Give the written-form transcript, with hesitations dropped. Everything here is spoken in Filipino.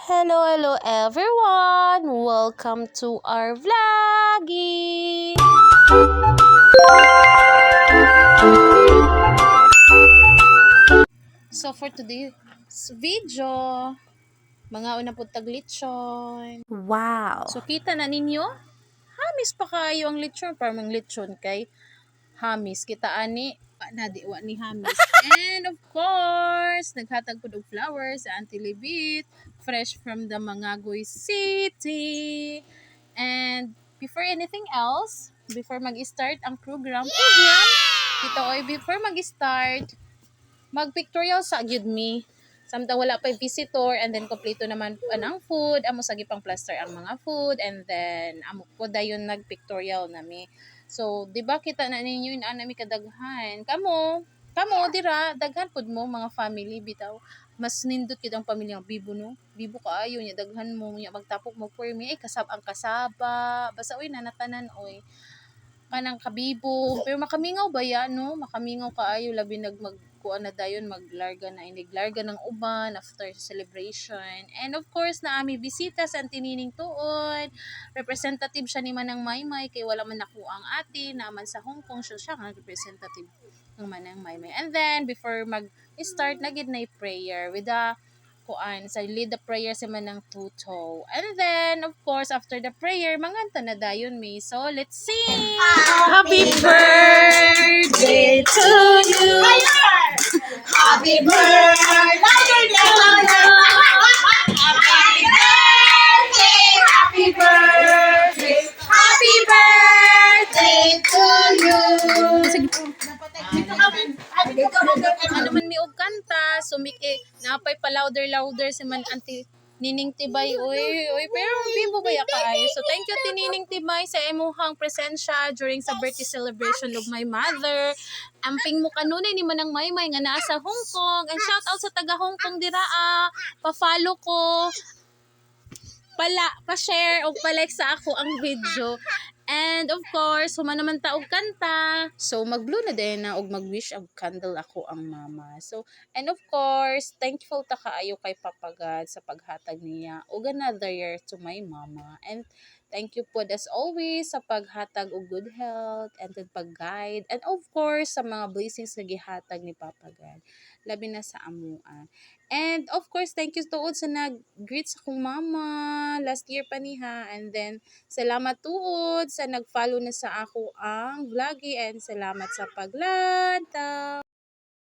Hello everyone! Welcome to our vlogging! So for today's video, mga una po taglitsyon. Wow! So kita na ninyo, hamis pa kayo ang litsyon, parang litsyon kay hamis. Kita ani, nadiwa ni hamis. And of course, naghatag ko ng flowers sa Auntie Libit, fresh from the Mangagoy City. And before anything else, before mag-start ang program, kita oy, before mag-start, mag-pictorial sa gyud me. Samtang wala pa visitor and then kompleto naman anang food, amo sagi pang plaster ang mga food and then amo po dayon nag-pictorial nami. So, di ba kita na ninyo yung anami kadaghan. Kamo dira daghan pud mo mga family bitaw. Mas nindot kid ang pamilyang Bibo no. Bibo kaayo nya daghan mo nya magtapok mo for me ay ang kasaba. Basta oy nanatanan oy kanang kabibo pero makamingaw ba ya no makamingaw kaayo labi magkuan na dayon maglarga na iniglarga ng uban after celebration and of course na ami bisita sa tinining tuod representative siya ni Manang Maymay kay wala man ako ang ate naman sa Hong Kong siya ang representative ng Manang Maymay and then before mag start na gid na prayer with the kuan sa lead the prayer si Manang Tuto. And then of course after the prayer manganta na dayon mi. So let's sing. Happy birthday to you. Happy birthday to you. Happy birthday. Happy birthday to you. Ano man mi og kanta, sumiki napay pa louder si man Auntie Nining Tibay oy pero bibo ba ya kaayo. So thank you ti Nining Tibay sa imuhang presensya during sa birthday celebration of my mother. Amping mo kanunay ni Manang Maymay nga naa sa Hong Kong. And shout out sa taga Hong Kong dira pa-follow ko. Pa-share o pa-like sa ako ang video. And of course, human naman ta og kanta. So mag-blow na din na og mag-wish og candle ako ang mama. So and of course, thankful ta kaayo kay Papa God sa paghatag niya og another year to my mama. And thank you po as always sa paghatag og good health and then pag-guide and of course sa mga blessings nga gihatag ni Papa God. Labi na sa amuan. And of course, thank you tuod sa nag-greet sa akong mama last year pa niha. And then, salamat tuod sa nag-follow na sa ako ang vloggy and salamat sa paglanta.